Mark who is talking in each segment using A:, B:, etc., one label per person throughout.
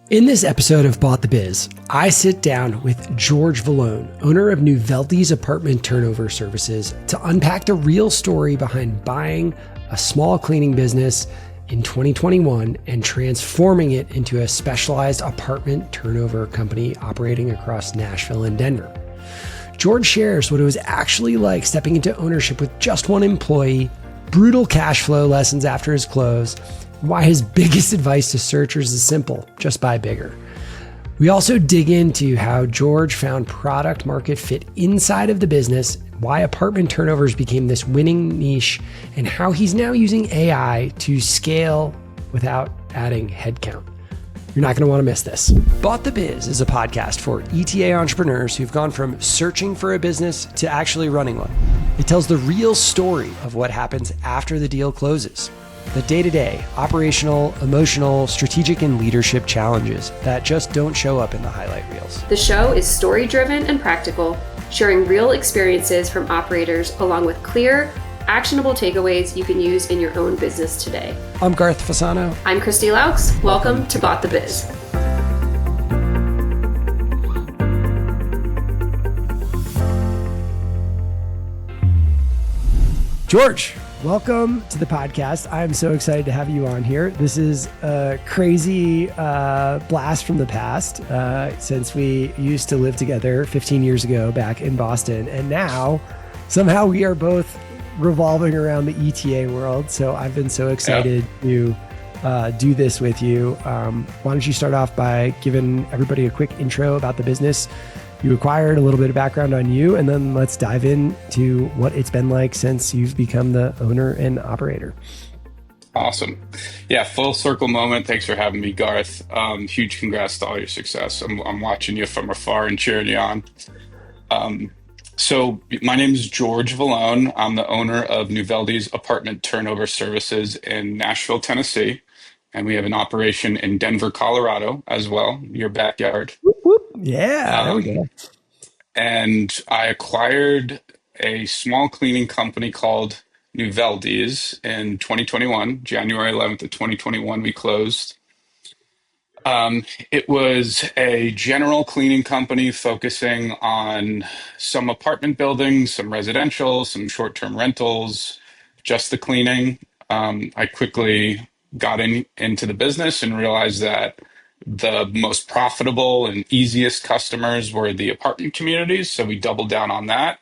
A: In this episode of Bought the Biz, I sit down with George Vallone, owner of Nuveldy's apartment turnover services, to unpack the real story behind buying a small cleaning business in 2021 and transforming it into a specialized apartment turnover company operating across Nashville and Denver. George shares what it was actually like stepping into ownership with just one employee, brutal cash flow lessons after his close, why his biggest advice to searchers is simple: just buy bigger. We also dig into how George found product market fit inside of the business, why apartment turnovers became this winning niche, and how he's now using AI to scale without adding headcount. You're not going to want to miss this. Bought the Biz is a podcast for ETA entrepreneurs who've gone from searching for a business to actually running one. It tells the real story of what happens after the deal closes. The day-to-day, operational, emotional, strategic, and leadership challenges that just don't show up in the highlight reels.
B: The show is story-driven and practical, sharing real experiences from operators along with clear, actionable takeaways you can use in your own business today.
A: I'm Garth Fasano.
B: I'm Christy Laux. Welcome to Bought the Biz.
A: George, welcome to the podcast. I'm so excited to have you on here. This is a crazy blast from the past since we used to live together 15 years ago back in Boston. And now somehow we are both revolving around the ETA world. So I've been so excited to do this with you. Why don't you start off by giving everybody a quick intro about the business you acquired, a little bit of background on you, and then let's dive into what it's been like since you've become the owner and operator.
C: Awesome. Yeah, full circle moment. Thanks for having me, Garth. Huge congrats to all your success. I'm watching you from afar and cheering you on. So my name is George Vallone. I'm the owner of Nuveldy's apartment turnover services in Nashville, Tennessee. And we have an operation in Denver, Colorado as well, your backyard.
A: Whoop, whoop. Yeah, there we go.
C: And I acquired a small cleaning company called Nuveldy's in 2021, January 11th of 2021, we closed. It was a general cleaning company focusing on some apartment buildings, some residential, some short-term rentals, just the cleaning. I quickly got into the business and realized that the most profitable and easiest customers were the apartment communities. So we doubled down on that.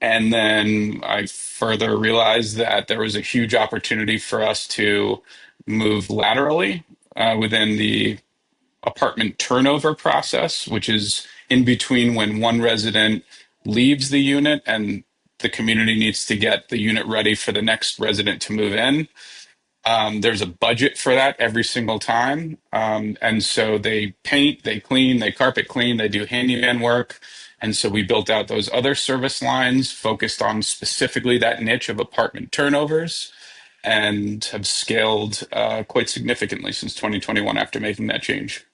C: And then I further realized that there was a huge opportunity for us to move laterally within the apartment turnover process, which is in between when one resident leaves the unit and the community needs to get the unit ready for the next resident to move in. There's a budget for that every single time. And so they paint, they clean, they carpet clean, they do handyman work. And so we built out those other service lines focused on specifically that niche of apartment turnovers and have scaled quite significantly since 2021 after making that change.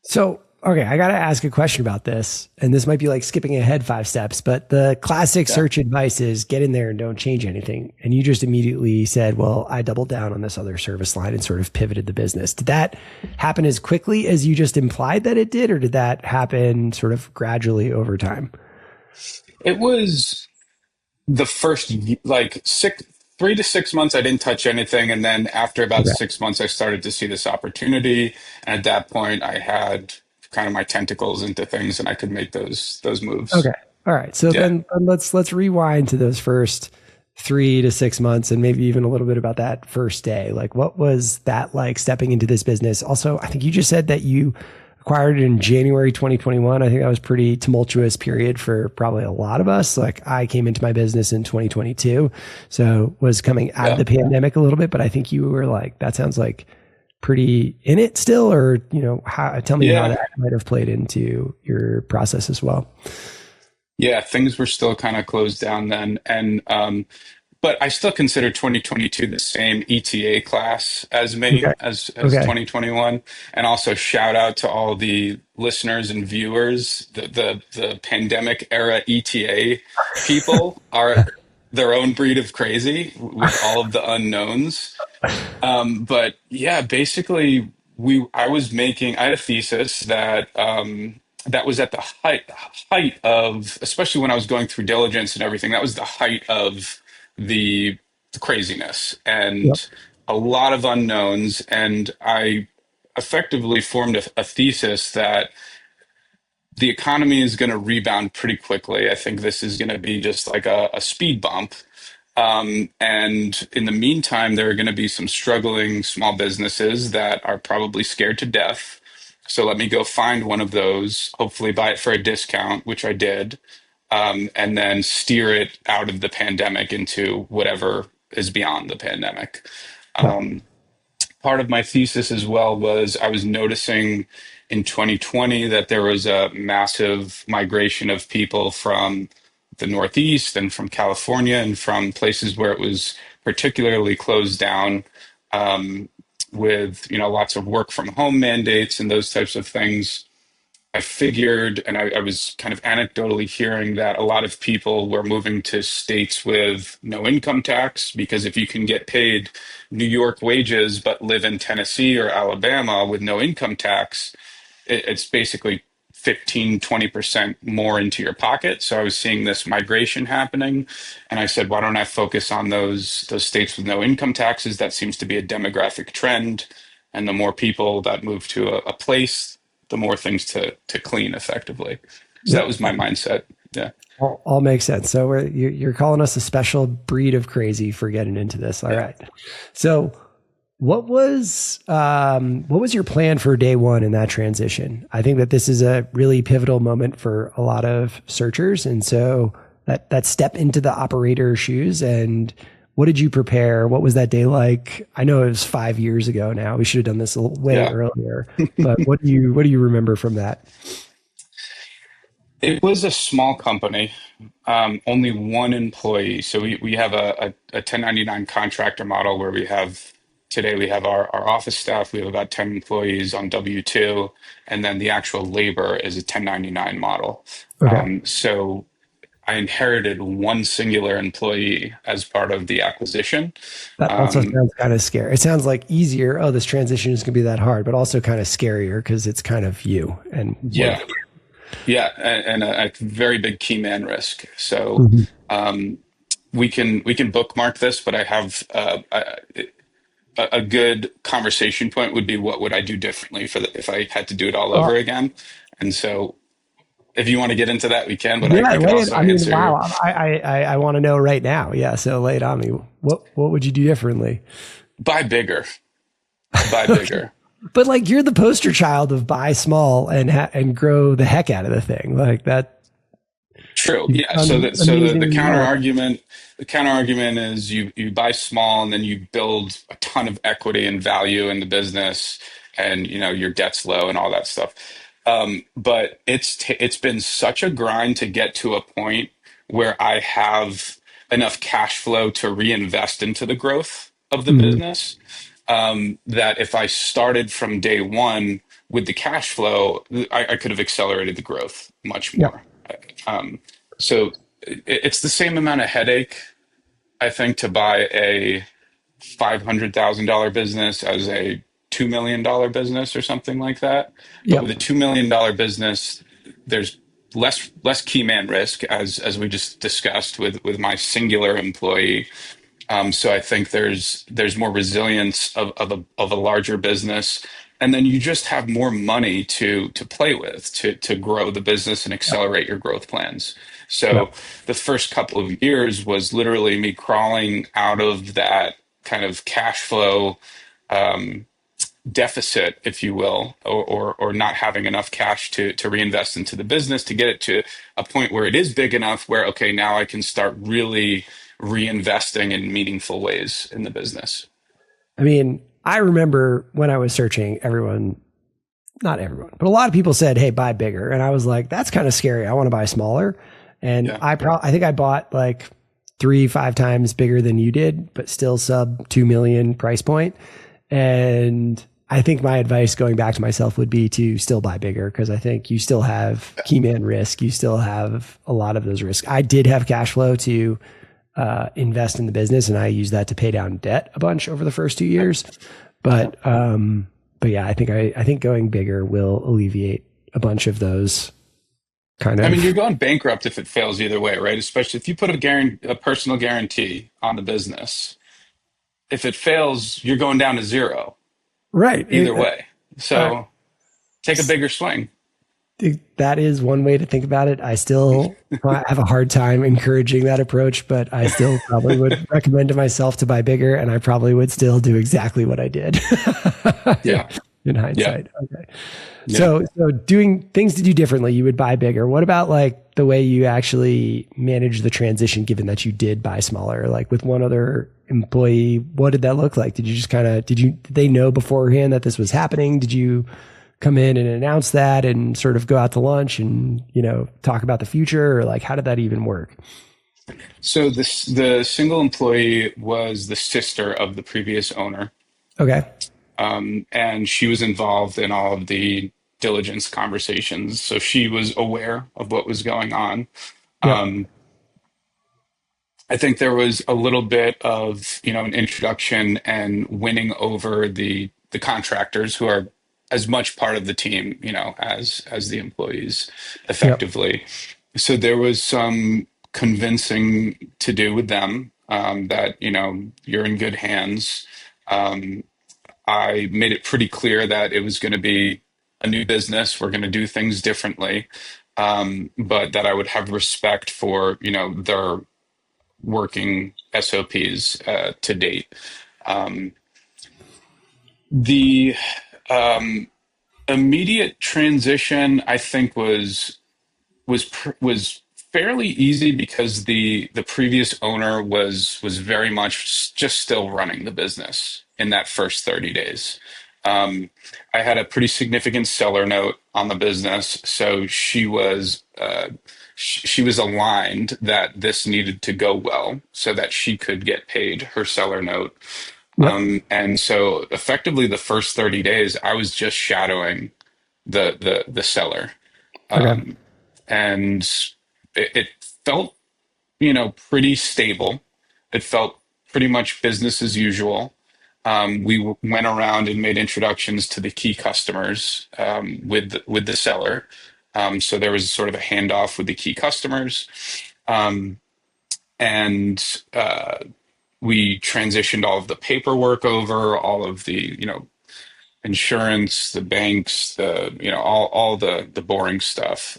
A: So, okay, I got to ask a question about this, and this might be like skipping ahead 5 steps, but the classic search advice is get in there and don't change anything. And you just immediately said, well, I doubled down on this other service line and sort of pivoted the business. Did that happen as quickly as you just implied that it did, or did that happen sort of gradually over time?
C: It was the first, like 3 to 6 months, I didn't touch anything. And then after about 6 months, I started to see this opportunity. And at that point, I had kind of my tentacles into things and I could make those moves.
A: Okay. All right. So then let's rewind to those first 3 to 6 months and maybe even a little bit about that first day. Like, what was that like stepping into this business? Also, I think you just said that you acquired it in January 2021. I think that was pretty tumultuous period for probably a lot of us. Like, I came into my business in 2022, so was coming out of the pandemic a little bit, but I think you were like, that sounds like pretty in it still, or, you know, tell me how that might have played into your process as well.
C: Yeah, things were still kind of closed down then. And, but I still consider 2022 the same ETA class as me, as 2021. And also shout out to all the listeners and viewers. The pandemic era ETA people are their own breed of crazy with all of the unknowns. But yeah, basically I had a thesis that that was at the height of, especially when I was going through diligence and everything, that was the height of the, the craziness
A: Yep.
C: and a lot of unknowns. And I effectively formed a thesis that the economy is going to rebound pretty quickly. I think this is going to be just like a speed bump. And in the meantime, there are going to be some struggling small businesses that are probably scared to death. So let me go find one of those, hopefully buy it for a discount, which I did, and then steer it out of the pandemic into whatever is beyond the pandemic.
A: Yep.
C: Part of my thesis as well was I was noticing in 2020 that there was a massive migration of people from the Northeast and from California and from places where it was particularly closed down, with lots of work from home mandates and those types of things. I figured, and I was kind of anecdotally hearing that a lot of people were moving to states with no income tax because if you can get paid New York wages but live in Tennessee or Alabama with no income tax, it's basically 15-20% more into your pocket. So I was seeing this migration happening, and I said, why don't I focus on those states with no income taxes? That seems to be a demographic trend, and the more people that move to a place, the more things to clean effectively. So that
A: Yep.
C: was my mindset. Yeah.
A: All makes sense. So you're calling us a special breed of crazy for getting into this. All
C: Yeah.
A: right. So what was your plan for day one in that transition? I think that this is a really pivotal moment for a lot of searchers. And so that step into the operator shoes, and what did you prepare? What was that day like? I know it was 5 years ago now. We should have done this a little way
C: Yeah.
A: earlier, but what do you remember from that?
C: It was a small company, only one employee. So we have a 1099 contractor model where today we have our office staff, we have about 10 employees on W-2, and then the actual labor is a 1099 model.
A: Okay.
C: So I inherited one singular employee as part of the acquisition.
A: That also
C: Um,
A: sounds kind of scary. It sounds like easier. Oh, this transition is going to be that hard, but also kind of scarier because it's kind of you and
C: yeah, yeah, and a very big key man risk. So
A: Mhm.
C: um, we can bookmark this, but I have a good conversation point would be what would I do differently if I had to do it all over
A: Well,
C: again. And so if you want to get into that, we can, but
A: yeah,
C: I could also
A: I mean,
C: answer.
A: wow. I want to know right now. Yeah. So lay it on me. What would you do differently?
C: Buy bigger, buy bigger.
A: But like you're the poster child of buy small and grow the heck out of the thing like that.
C: True.
A: You've
C: Yeah.
A: done
C: So the
A: amazing
C: counter
A: well.
C: argument, is you buy small and then you build a ton of equity and value in the business, and your debt's low and all that stuff. But it's been such a grind to get to a point where I have enough cash flow to reinvest into the growth of the
A: Mhm.
C: business. That if I started from day one with the cash flow, I could have accelerated the growth much
A: Yeah.
C: more. Um, so it's the same amount of headache, I think, to buy a $500,000 business as a $2 million business or something like that. But
A: Yep.
C: with a $2 million business, there's less key man risk, as we just discussed with my singular employee. So I think there's more resilience of a larger business, and then you just have more money to play with to grow the business and accelerate your growth plans.
A: Yep.
C: So the first couple of years was literally me crawling out of that kind of cash flow deficit, if you will, or not having enough cash to reinvest into the business to get it to a point where it is big enough where, okay, now I can start really reinvesting in meaningful ways in the business.
A: I mean, I remember when I was searching, not everyone, but a lot of people said, "Hey, buy bigger," and I was like, "That's kind of scary. I want to buy smaller." And
C: Yeah.
A: I think I bought like 3-5 times bigger than you did, but still sub 2 million price point. And I think my advice going back to myself would be to still buy bigger because I think you still have key man risk. You still have a lot of those risks. I did have cash flow to invest in the business, and I used that to pay down debt a bunch over the first 2 years. But but yeah, I think going bigger will alleviate a bunch of those kind
C: I mean,
A: of.
C: you're going bankrupt if it fails either way, right? Especially if you put a personal guarantee on the business. If it fails, you're going down to zero
A: Right.
C: either way.
A: Uh,
C: So take a bigger swing.
A: that is one way to think about it. I have a hard time encouraging that approach, but I still probably would recommend to myself to buy bigger, and I probably would still do exactly what I did
C: Yeah.
A: in
C: Yeah.
A: hindsight. Okay.
C: Yeah.
A: So doing things to do differently, you would buy bigger. What about like the way you actually manage the transition, given that you did buy smaller, like with one other employee? What did that look like? Did they know beforehand that this was happening? Did you come in and announce that and sort of go out to lunch and, talk about the future, or like, how did that even work?
C: So the single employee was the sister of the previous owner.
A: Okay.
C: And she was involved in all of the diligence conversations. So she was aware of what was going on.
A: Yep.
C: Um, I think there was a little bit of, an introduction and winning over the contractors who are as much part of the team, as the employees
A: Yep.
C: effectively. So there was some convincing to do with them, that, you're in good hands. Um, I made it pretty clear that it was going to be a new business. We're going to do things differently, but that I would have respect for, their working SOPs to date. Um, the immediate transition, I think, was fairly easy because the previous owner was very much just still running the business in that first 30 days. I had a pretty significant seller note on the business, so she was aligned that this needed to go well so that she could get paid her seller note.
A: Yep.
C: And so effectively the first 30 days I was just shadowing the seller.
A: Okay.
C: And it felt, pretty stable. It felt pretty much business as usual. We went around and made introductions to the key customers, with the seller. So there was sort of a handoff with the key customers, and we transitioned all of the paperwork over, all of the insurance, the banks, all the boring stuff.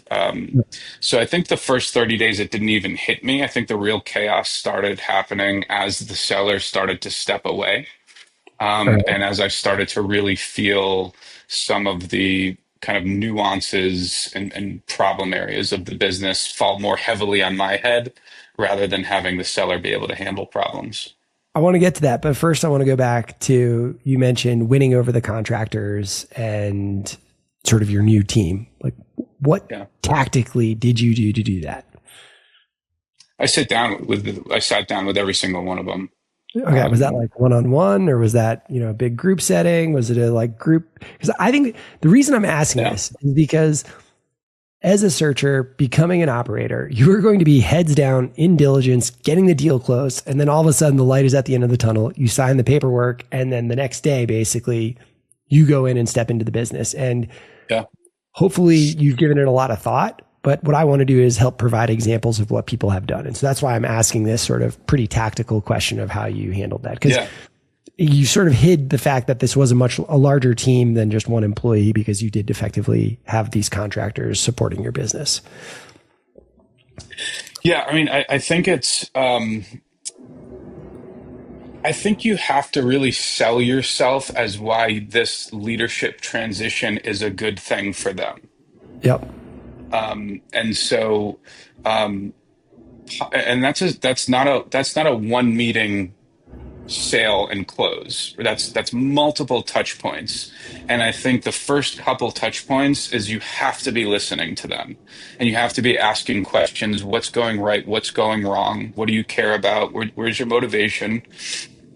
C: So I think the first 30 days it didn't even hit me. I think the real chaos started happening as the seller started to step away.
A: All right.
C: And as I started to really feel some of the kind of nuances and problem areas of the business fall more heavily on my head rather than having the seller be able to handle problems.
A: I want to get to that, but first I want to go back to, you mentioned winning over the contractors and sort of your new team. Like, what
C: Yeah.
A: tactically did you do to do that?
C: I sat down with every single one of them.
A: Okay. Was that like one on one, or was that, a big group setting? Was it a like group? Because I think the reason I'm asking
C: Yeah.
A: this is because as a searcher, becoming an operator, you are going to be heads down in diligence, getting the deal closed. And then all of a sudden the light is at the end of the tunnel. You sign the paperwork. And then the next day, basically, you go in and step into the business. And
C: Yeah.
A: hopefully you've given it a lot of thought. But what I want to do is help provide examples of what people have done. And so that's why I'm asking this sort of pretty tactical question of how you handled that. Because
C: Yeah.
A: you sort of hid the fact that this was a larger team than just one employee, because you did effectively have these contractors supporting your business.
C: Yeah. I mean, I think I think you have to really sell yourself as why this leadership transition is a good thing for them.
A: Yep.
C: And so, and that's not a one meeting sale and close. That's multiple touch points. And I think the first couple touch points is you have to be listening to them and you have to be asking questions. What's going right? What's going wrong? What do you care about? Where's your motivation?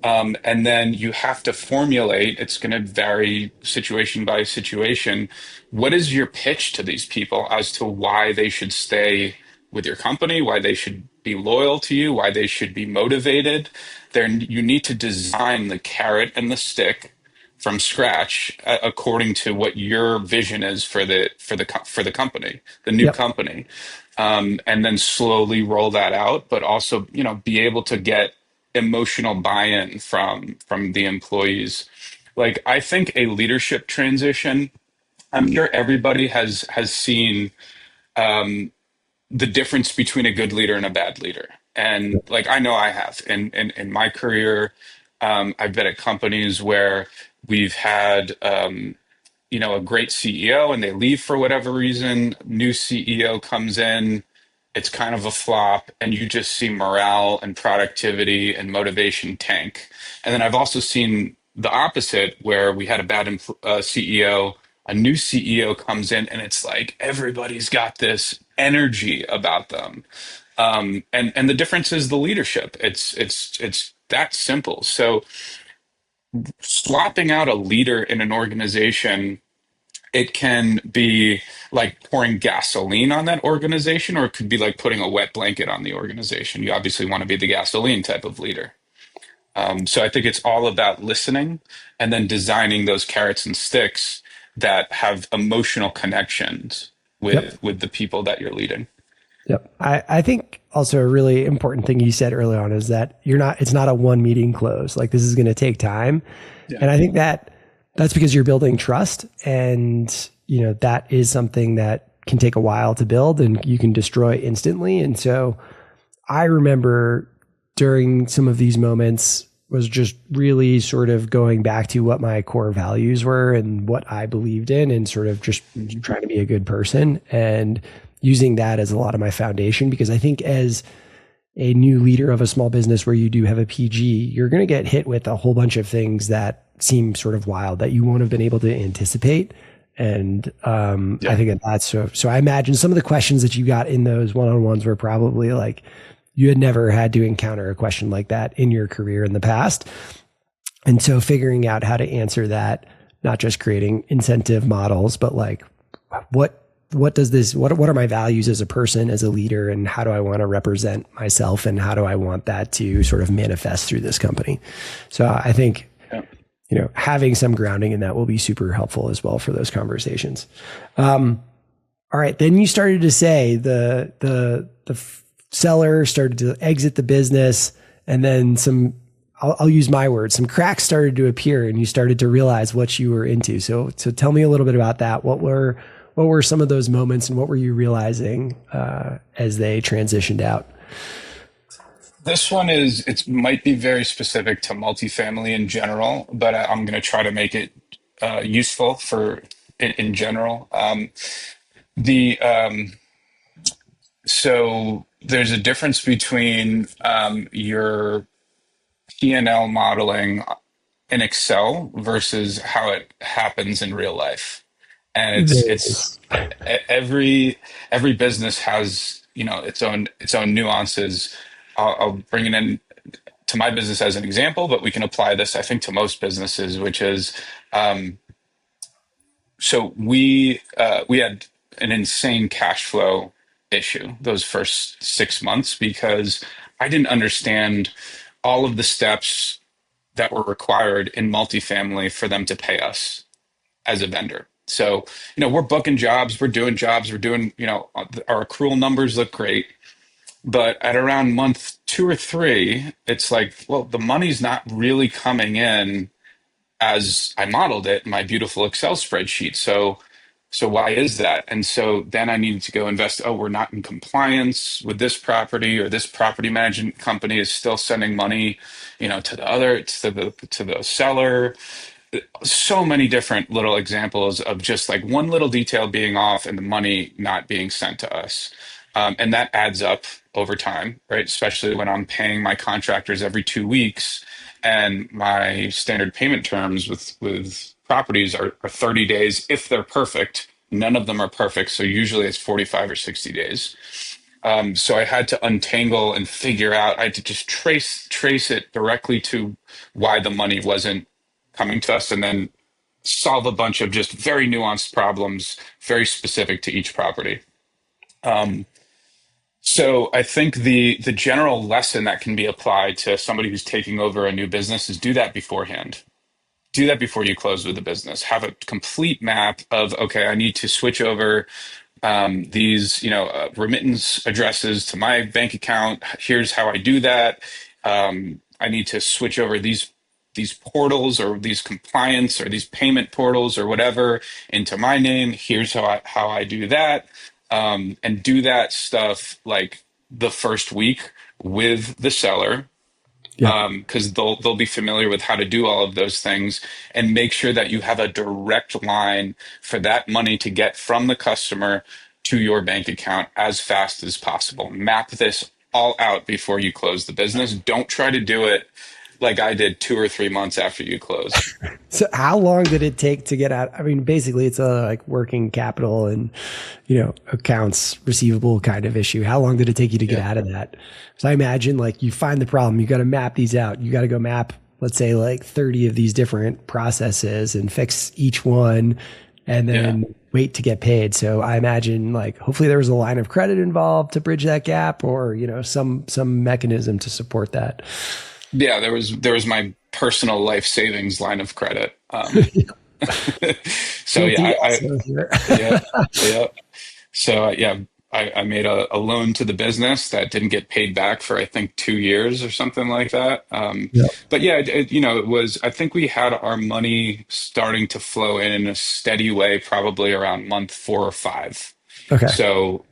C: And then you have to formulate, it's going to vary situation by situation. What is your pitch to these people as to why they should stay with your company, why they should be loyal to you, why they should be motivated? There, you need to design the carrot and the stick from scratch according to what your vision is for the company, the new
A: Yep.
C: company, and then slowly roll that out, but also, be able to get emotional buy-in from the employees. Like, I think a leadership transition, I'm sure everybody has seen the difference between a good leader and a bad leader. And like, I know I have in my career. I've been at companies where we've had a great CEO and they leave for whatever reason. New CEO comes in, it's kind of a flop, and you just see morale and productivity and motivation tank. And then I've also seen the opposite, where we had a bad CEO, a new CEO comes in, and it's like everybody's got this energy about them. And the difference is the leadership. It's that simple. So swapping out a leader in an organization, it can be like pouring gasoline on that organization, or it could be like putting a wet blanket on the organization. You obviously want to be the gasoline type of leader. So I think it's all about listening and then designing those carrots and sticks that have emotional connections
A: Yep.
C: with the people that you're leading.
A: Yep. I think also a really important thing you said early on is that it's not a one meeting close. Like, this is going to take time.
C: Yeah.
A: And I think that's because you're building trust, and, that is something that can take a while to build and you can destroy instantly. And so I remember during some of these moments was just really sort of going back to what my core values were and what I believed in, and sort of just trying to be a good person and using that as a lot of my foundation. Because I think as a new leader of a small business where you do have a PG, you're going to get hit with a whole bunch of things that seem sort of wild that you won't have been able to anticipate. And I think that's so I imagine some of the questions that you got in those one-on-ones were probably like, you had never had to encounter a question like that in your career in the past. And so figuring out how to answer that, not just creating incentive models, but like, what are my values as a person, as a leader, and how do I want to represent myself, and how do I want that to sort of manifest through this company? So I think, having some grounding in that will be super helpful as well for those conversations. All right. Then you started to say the seller started to exit the business, and then I'll use my words, some cracks started to appear, and you started to realize what you were into. So tell me a little bit about that. What were some of those moments, and what were you realizing as they transitioned out?
C: This one it might be very specific to multifamily in general, but I'm going to try to make it useful in general. The So there's a difference between your P&L modeling in Excel versus how it happens in real life. And it's every business has, its own nuances. I'll bring it in to my business as an example, but we can apply this, I think, to most businesses, which is, so we had an insane cash flow issue those first 6 months, because I didn't understand all of the steps that were required in multifamily for them to pay us as a vendor. So, we're booking jobs, we're doing jobs, our accrual numbers look great. But at around month 2 or 3, it's like, well, the money's not really coming in as I modeled it in my beautiful Excel spreadsheet. So why is that? And so then I needed to go invest. Oh, we're not in compliance with this property, or this property management company is still sending money, to the seller. So many different little examples of just like one little detail being off and the money not being sent to us. And that adds up over time, right? Especially when I'm paying my contractors every 2 weeks, and my standard payment terms with properties are 30 days if they're perfect. None of them are perfect. So usually it's 45 or 60 days. So I had to untangle and figure out, I had to just trace it directly to why the money wasn't coming to us, and then solve a bunch of just very nuanced problems, very specific to each property. So I think the general lesson that can be applied to somebody who's taking over a new business is do that beforehand. do that before you close with the business. Have a complete map of, okay, I need to switch over these, remittance addresses to my bank account. Here's how I do that. I need to switch over these portals or these compliance or these payment portals or whatever into my name. Here's how I do that. And do that stuff like the first week with the seller,
A: Yeah.
C: because they'll be familiar with how to do all of those things, and make sure that you have a direct line for that money to get from the customer to your bank account as fast as possible. Map this all out before you close the business. Don't try to do it like I did 2 or 3 months after you close.
A: So how long did it take to get out? I mean, basically it's a like working capital and, accounts receivable kind of issue. How long did it take you to get out of that? So I imagine like you find the problem, you got to map these out. You got to go map, let's say like 30 of these different processes and fix each one and then wait to get paid. So I imagine like hopefully there was a line of credit involved to bridge that gap or, some mechanism to support that.
C: Yeah, there was my personal life savings line of credit. So yeah, yeah, yeah. So I made a loan to the business that didn't get paid back for I think 2 years or something like that.
A: Yeah.
C: But yeah, it was. I think we had our money starting to flow in a steady way, probably around month 4 or 5.
A: Okay.
C: So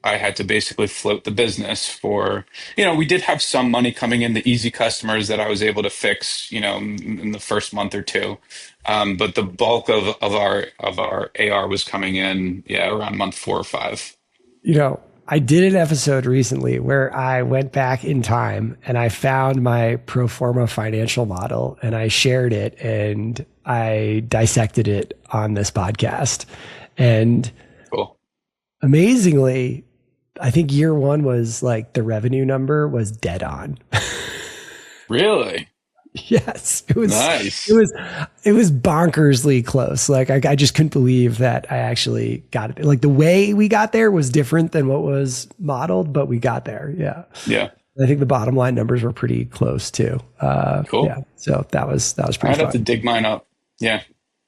C: I had to basically float the business for, we did have some money coming in, the easy customers that I was able to fix, in the first month or two. But the bulk of our AR was coming in, around month 4 or 5.
A: I did an episode recently where I went back in time and I found my pro forma financial model and I shared it and I dissected it on this podcast. And
C: Cool.
A: amazingly, I think year one was like the revenue number was dead on.
C: Really?
A: Yes, it was
C: Nice.
A: it was bonkersly close. Like I just couldn't believe that I actually got it. Like the way we got there was different than what was modeled, but we got there. Yeah.
C: Yeah.
A: I think the bottom line numbers were pretty close too.
C: Cool.
A: Yeah. So that was pretty
C: I'd
A: fun.
C: have to dig mine up. Yeah.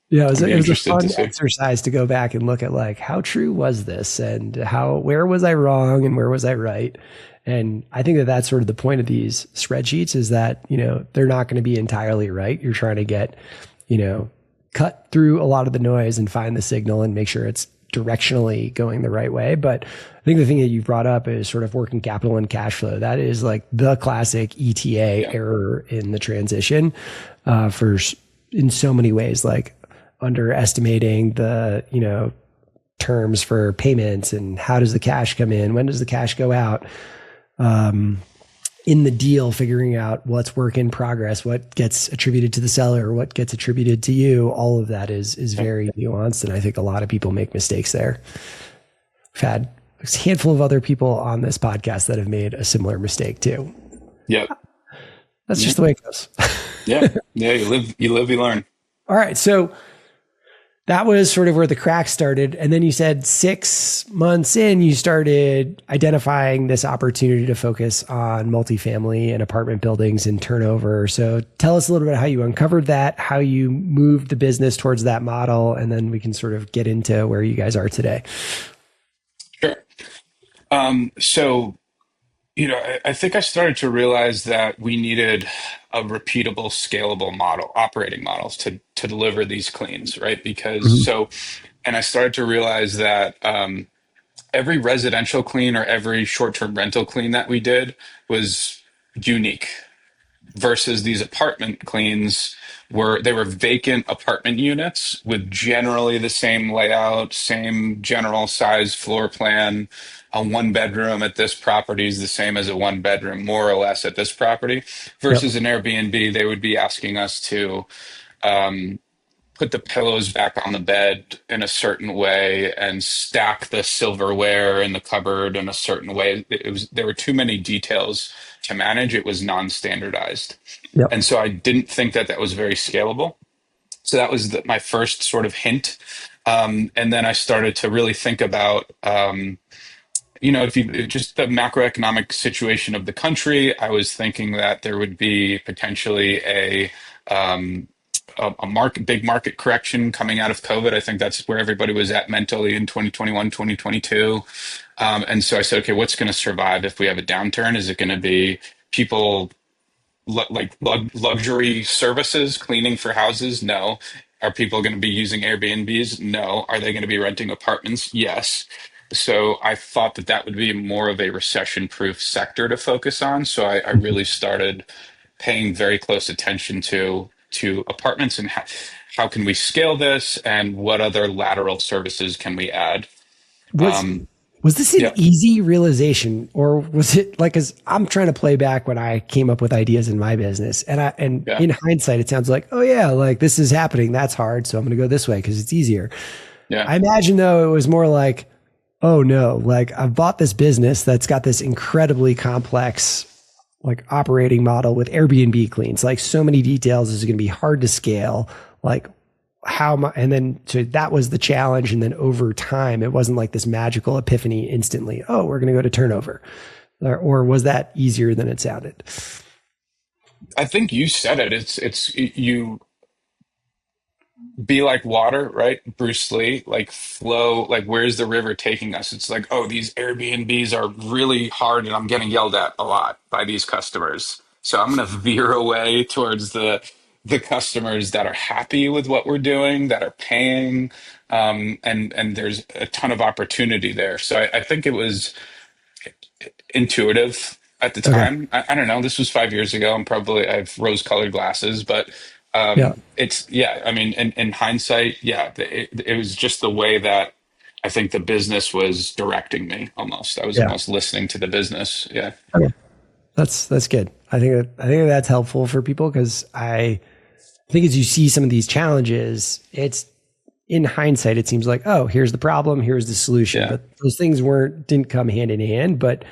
A: Yeah, it was a
C: interested
A: fun
C: to see.
A: exercise to go back and look at like how true was this and where was I wrong and where was I right. And I think that that's sort of the point of these spreadsheets is that, they're not going to be entirely right. You're trying to get, cut through a lot of the noise and find the signal and make sure it's directionally going the right way. But I think the thing that you brought up is sort of working capital and cash flow. That is like the classic ETA error in the transition in so many ways, like underestimating the, terms for payments and how does the cash come in? When does the cash go out? In the deal, figuring out what's work in progress, what gets attributed to the seller, what gets attributed to you. All of that is very nuanced. And I think a lot of people make mistakes there. We've had a handful of other people on this podcast that have made a similar mistake too.
C: Yep.
A: That's just the way it goes.
C: Yeah. Yeah. You live, you learn.
A: All right. So that was sort of where the crack started. And then you said 6 months in, you started identifying this opportunity to focus on multifamily and apartment buildings and turnover. So tell us a little bit how you uncovered that, how you moved the business towards that model, and then we can sort of get into where you guys are today.
C: Sure. So, I think I started to realize that we needed a repeatable, scalable operating models to deliver these cleans, right? Because and I started to realize that every residential clean or every short-term rental clean that we did was unique versus these apartment cleans they were vacant apartment units with generally the same layout, same general size floor plan. A one bedroom at this property is the same as a one bedroom, more or less, at this property. Versus an Airbnb, they would be asking us to put the pillows back on the bed in a certain way and stack the silverware in the cupboard in a certain way. There were too many details to manage. It was non-standardized.
A: Yep.
C: And so I didn't think that was very scalable. So that was my first sort of hint. And then I started to really think about, if you just the macroeconomic situation of the country. I was thinking that there would be potentially a big market correction coming out of COVID. I think that's where everybody was at mentally in 2021, 2022. And so I said, okay, what's going to survive if we have a downturn? Is it going to be people luxury services, cleaning for houses? No. Are people going to be using Airbnbs? No. Are they going to be renting apartments? Yes. So I thought that that would be more of a recession-proof sector to focus on. So I really started paying very close attention to apartments and how can we scale this and what other lateral services can we add.
A: Was
C: Um,
A: was this an
C: yeah,
A: easy realization, or was it like, as I'm trying to play back when I came up with ideas in my business, and
C: yeah,
A: in hindsight it sounds like, oh yeah, like this is happening, that's hard, so I'm going to go this way because it's easier.
C: yeah.
A: I imagine though it was more like, oh no, like I've bought this business that's got this incredibly complex like operating model with Airbnb cleans, like so many details, is going to be hard to scale. Like how my, and then so that was the challenge. And then over time, it wasn't like this magical epiphany instantly. Oh, we're going to go to turnover. Or was that easier than it sounded?
C: I think you said it. It's you be like water, right? Bruce Lee, like flow, like where's the river taking us? It's like, oh, these Airbnbs are really hard and I'm getting yelled at a lot by these customers. So I'm going to veer away towards the customers that are happy with what we're doing, that are paying, and there's a ton of opportunity there. So I think it was intuitive at the
A: Okay.
C: time. I don't know. This was 5 years ago. I have rose-colored glasses, but
A: Yeah.
C: it's yeah. I mean, in hindsight, yeah, it was just the way that I think the business was directing me. Almost, I was
A: Yeah.
C: almost listening to the business. Yeah,
A: Okay. That's good. I think that's helpful for people because I think as you see some of these challenges, it's in hindsight, it seems like, oh, here's the problem, here's the solution.
C: yeah,
A: But those things didn't come hand in hand, but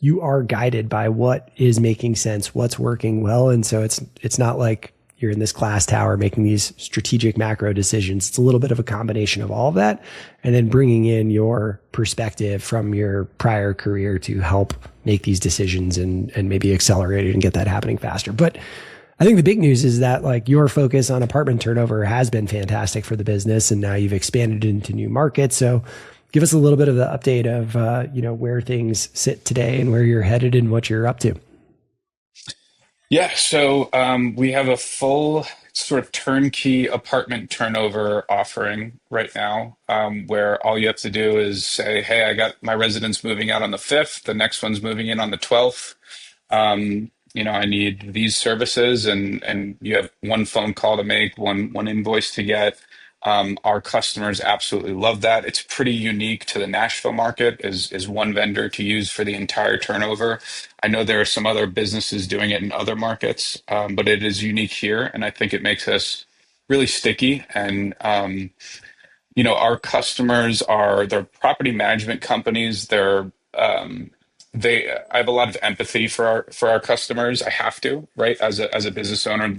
A: you are guided by what is making sense, what's working well. And so it's not like you're in this glass tower making these strategic macro decisions. It's a little bit of a combination of all of that and then bringing in your perspective from your prior career to help make these decisions and maybe accelerate it and get that happening faster. But I think the big news is that like your focus on apartment turnover has been fantastic for the business, and now you've expanded into new markets. So, give us a little bit of the update of where things sit today and where you're headed and what you're up to.
C: yeah. So we have a full sort of turnkey apartment turnover offering right now, where all you have to do is say, "Hey, I got my residents moving out on the 5th. The next one's moving in on the 12th. I need these services," and you have one phone call to make, one invoice to get. Our customers absolutely love that. It's pretty unique to the Nashville market is one vendor to use for the entire turnover. I know there are some other businesses doing it in other markets, but it is unique here, and I think it makes us really sticky. And our customers they're property management companies. I have a lot of empathy for our customers. I have to, right? As a business owner,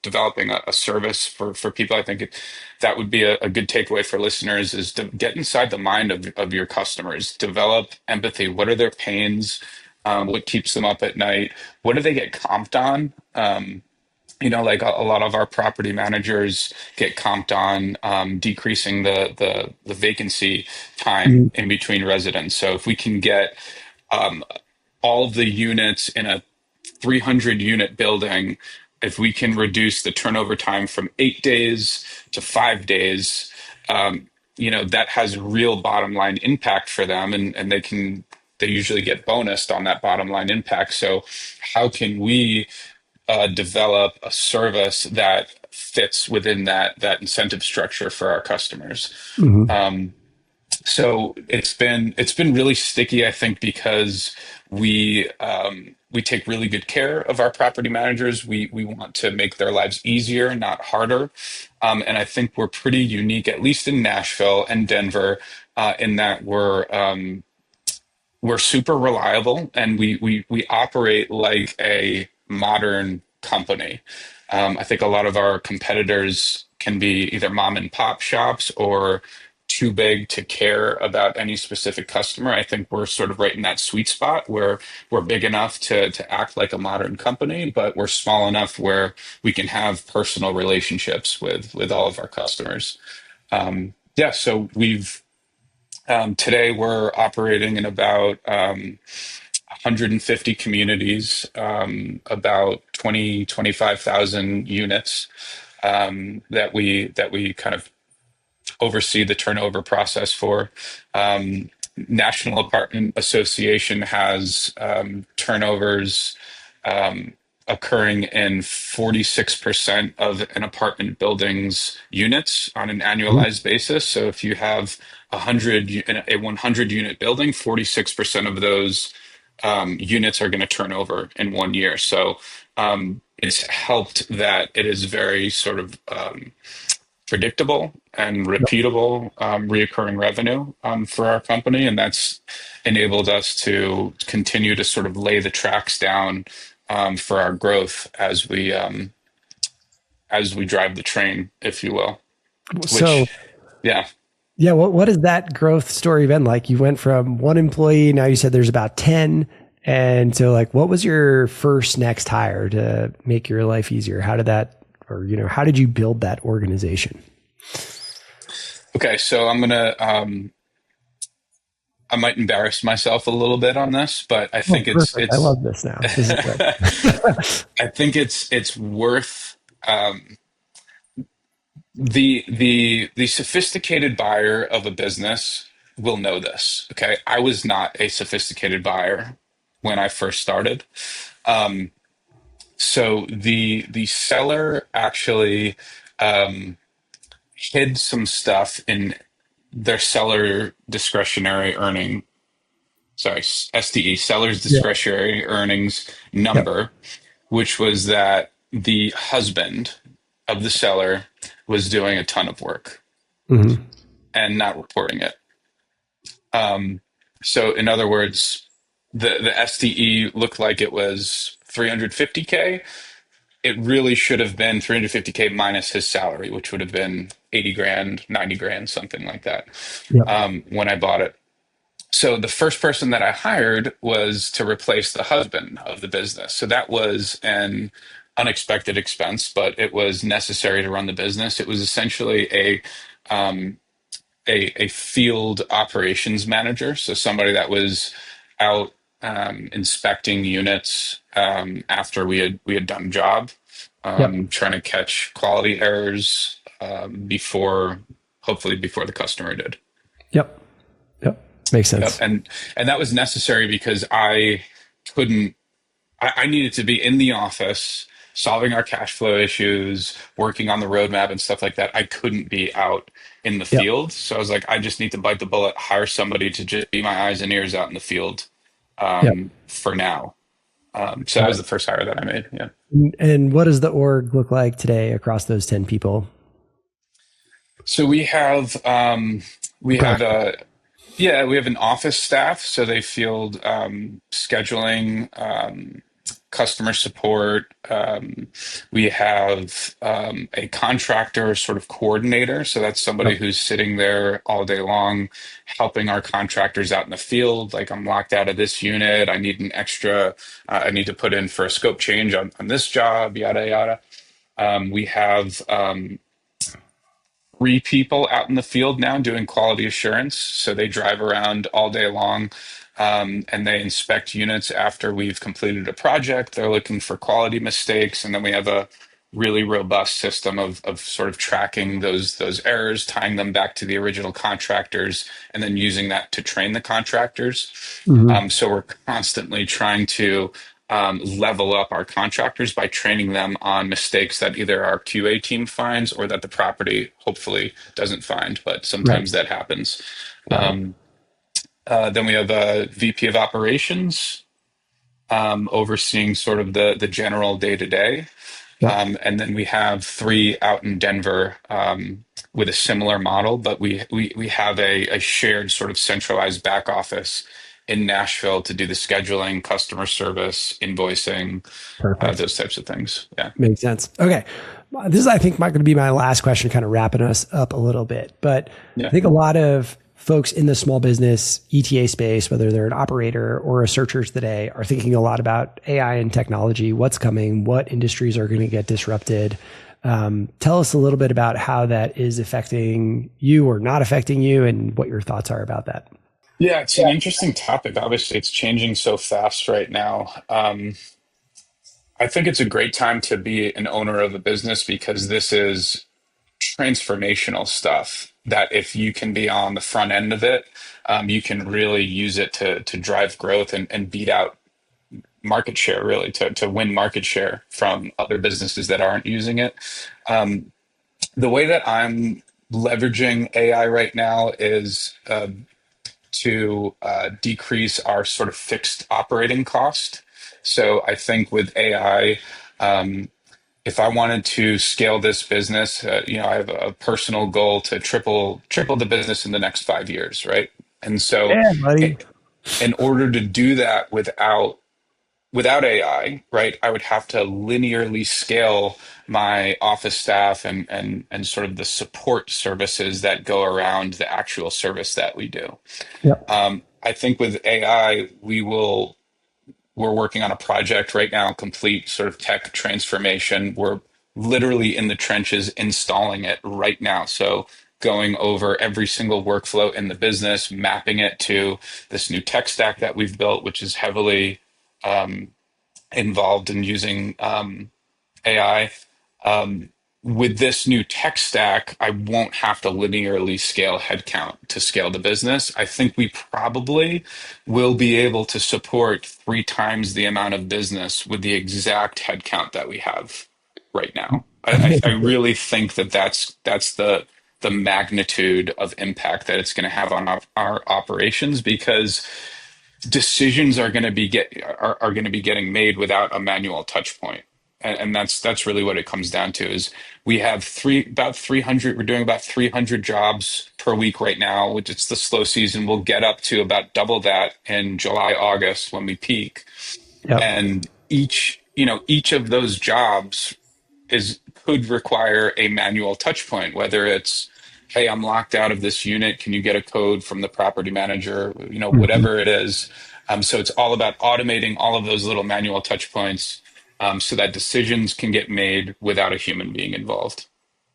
C: developing a service for people. I think that would be a good takeaway for listeners is to get inside the mind of your customers, develop empathy. What are their pains? What keeps them up at night? What do they get comped on? Like a lot of our property managers get comped on decreasing the vacancy time
A: Mhm.
C: in between residents. So if we can get all of the units in a 300 unit building, if we can reduce the turnover time from 8 days to 5 days, that has real bottom line impact for them, and they usually get bonused on that bottom line impact. So how can we develop a service that fits within that incentive structure for our customers?
A: Mhm.
C: So it's been really sticky, I think, because we take really good care of our property managers. We want to make their lives easier, not harder. And I think we're pretty unique, at least in Nashville and Denver, in that we're super reliable and we operate like a modern company. I think a lot of our competitors can be either mom and pop shops or too big to care about any specific customer. I think we're sort of right in that sweet spot where we're big enough to act like a modern company, but we're small enough where we can have personal relationships with all of our customers. Yeah, so we've today we're operating in about 150 communities, about 25,000 units that we kind of oversee the turnover process for. National Apartment Association has turnovers occurring in 46% of an apartment building's units on an annualized basis. So if you have a 100 unit building, 46% of those units are going to turn over in 1 year. So it's helped that it is very sort of predictable and repeatable reoccurring revenue for our company, and that's enabled us to continue to sort of lay the tracks down for our growth as we drive the train, if you will.
A: So,
C: Which, yeah.
A: yeah, what has that growth story been like? You went from one employee, now you said there's about 10. And so like, what was your first next hire to make your life easier? How did that, or, how did you build that organization?
C: Okay. So I might embarrass myself a little bit on this, but I think it's
A: I love this now. This is great.
C: I think it's worth the sophisticated buyer of a business will know this. Okay. I was not a sophisticated buyer when I first started. So the seller actually hid some stuff in their seller discretionary earning, sorry, SDE, seller's
A: Yeah.
C: discretionary earnings
A: Yep.
C: number, which was that the husband of the seller was doing a ton of work
A: Mm-hmm.
C: and not reporting it. So in other words, the SDE looked like it was 350K. It really should have been 350K minus his salary, which would have been 80 grand, 90 grand, something like that,
A: Yep.
C: when I bought it. So the first person that I hired was to replace the husband of the business. So that was an unexpected expense, but it was necessary to run the business. It was essentially a field operations manager, so somebody that was out inspecting units after we had done a job,
A: Yep.
C: trying to catch quality errors before, hopefully before the customer did.
A: Yep. Yep. Makes
C: Yep.
A: sense.
C: And that was necessary because couldn't I needed to be in the office solving our cash flow issues, working on the roadmap and stuff like that. I couldn't be out in the
A: Yep.
C: field. So I was like, I just need to bite the bullet, hire somebody to just be my eyes and ears out in the field
A: Yep.
C: for now. So that
A: Got
C: was
A: it.
C: the first hire that I made. Yeah.
A: And what does the org look like today across those 10 people?
C: So we have we have
A: Practice.
C: we have an office staff. So they field scheduling, customer support. We have a contractor sort of coordinator. So that's somebody
A: Yep.
C: who's sitting there all day long, helping our contractors out in the field. Like, I'm locked out of this unit. I need an extra, I need to put in for a scope change on this job, yada, yada. We have 3 people out in the field now doing quality assurance. So they drive around all day long, and they inspect units after we've completed a project. They're looking for quality mistakes. And then we have a really robust system of sort of tracking those errors, tying them back to the original contractors, and then using that to train the contractors.
A: Mm-hmm.
C: So we're constantly trying to level up our contractors by training them on mistakes that either our QA team finds or that the property hopefully doesn't find, but
A: Right.
C: sometimes that happens.
A: Got it.
C: Then we have a VP of operations overseeing sort of the general day to day.
A: Yep.
C: And then we have 3 out in Denver with a similar model, but we have a shared sort of centralized back office in Nashville to do the scheduling, customer service, invoicing,
A: Perfect.
C: those types of things. Yeah.
A: Makes sense. Okay. this is, I think, going to be my last question, kind of wrapping us up a little bit. But
C: Yeah.
A: I think a lot of folks in the small business ETA space, whether they're an operator or a searcher today, are thinking a lot about AI and technology, what's coming, what industries are going to get disrupted. Tell us a little bit about how that is affecting you or not affecting you and what your thoughts are about that.
C: Yeah, it's an interesting topic. Obviously, it's changing so fast right now. I think it's a great time to be an owner of a business because this is transformational stuff that if you can be on the front end of it, you can really use it to drive growth and beat out market share, really, to win market share from other businesses that aren't using it. The way that I'm leveraging AI right now is to decrease our sort of fixed operating cost. So I think with AI, if I wanted to scale this business, I have a personal goal to triple the business in the next 5 years, right? And so,
A: Yeah, buddy.
C: in order to do that without AI, right, I would have to linearly scale my office staff and sort of the support services that go around the actual service that we do.
A: Yep.
C: I think with AI, we're working on a project right now, complete sort of tech transformation. We're literally in the trenches installing it right now. So going over every single workflow in the business, mapping it to this new tech stack that we've built, which is heavily involved in using AI. With this new tech stack, I won't have to linearly scale headcount to scale the business. I think we probably will be able to support 3 times the amount of business with the exact headcount that we have right now. I really think that's the magnitude of impact that it's going to have on our operations because decisions are going to be getting made without a manual touch point. And that's really what it comes down to is we have about 300, we're doing about 300 jobs per week right now, which it's the slow season. We'll get up to about double that in July, August when we peak.
A: Yep.
C: And each of those jobs could require a manual touch point, whether it's, hey, I'm locked out of this unit. Can you get a code from the property manager? Whatever it is. So it's all about automating all of those little manual touch points so that decisions can get made without a human being involved.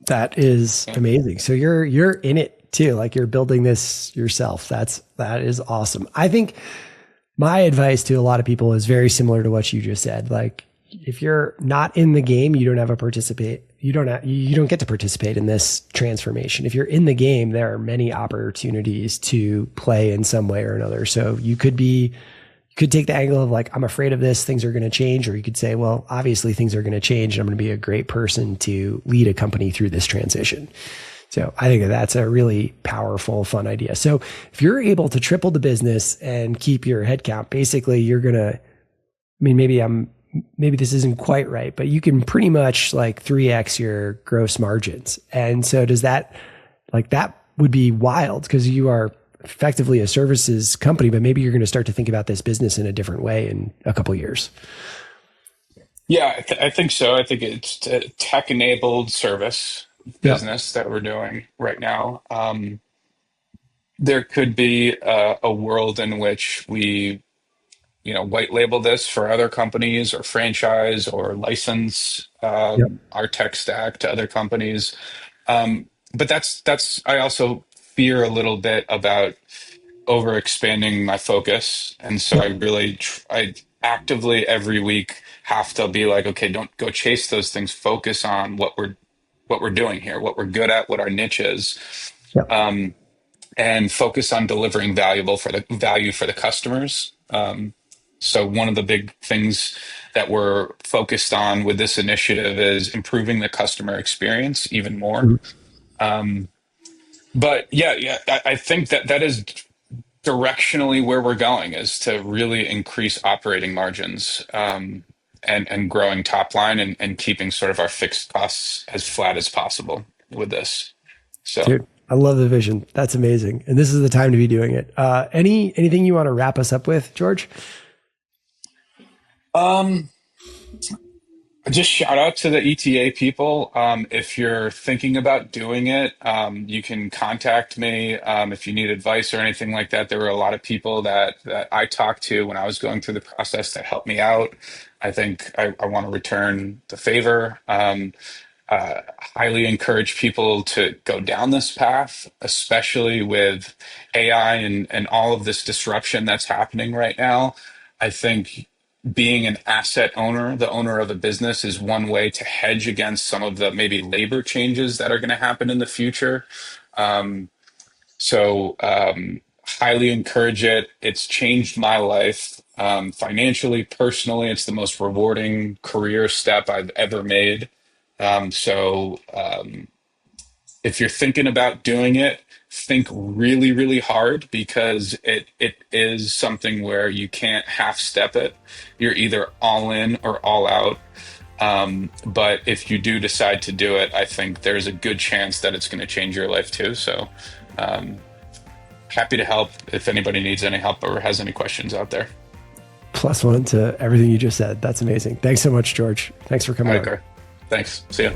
A: That is amazing. So you're in it too, like you're building this yourself. That is awesome. I think my advice to a lot of people is very similar to what you just said. Like if you're not in the game, you don't get to participate in this transformation. If you're in the game, there are many opportunities to play in some way or another. So you could take the angle of like, I'm afraid of this, things are going to change. Or you could say, well, obviously things are going to change and I'm going to be a great person to lead a company through this transition. So I think that's a really powerful, fun idea. So if you're able to triple the business and keep your headcount, basically you're going to, maybe this isn't quite right, but you can pretty much like 3x your gross margins. And so that would be wild because you are effectively a services company, but maybe you're going to start to think about this business in a different way in a couple of years.
C: Yeah, I think so. I think it's a tech-enabled service business that we're doing right now. There could be a world in which we white label this for other companies or franchise or license our tech stack to other companies. But I also fear a little bit about over expanding my focus. And so I actively every week have to be like, okay, don't go chase those things. Focus on what we're doing here, what we're good at, what our niche is. And focus on delivering value for the customers. So one of the big things that we're focused on with this initiative is improving the customer experience even more. But I think that is directionally where we're going is to really increase operating margins and growing top line and keeping sort of our fixed costs as flat as possible with this. So.
A: Dude, I love the vision. That's amazing. And this is the time to be doing it. Anything you want to wrap us up with, George?
C: I Just shout out to the ETA people. If you're thinking about doing it, you can contact me if you need advice or anything like that. There were a lot of people that I talked to when I was going through the process that helped me out. I think I want to return the favor. Highly encourage people to go down this path, especially with AI and all of this disruption that's happening right now. I think being an asset owner, the owner of a business, is one way to hedge against some of the maybe labor changes that are going to happen in the future. Um, so, highly encourage it. It's changed my life financially, personally. It's the most rewarding career step I've ever made. So, if you're thinking about doing it, think really, really hard because it is something where you can't half step it. You're either all in or all out. But if you do decide to do it, I think there's a good chance that it's going to change your life too. So, um, happy to help if anybody needs any help or has any questions out there.
A: +1 to everything you just said. That's amazing. Thanks so much, George. Thanks for coming on.
C: Okay. Thanks. See ya.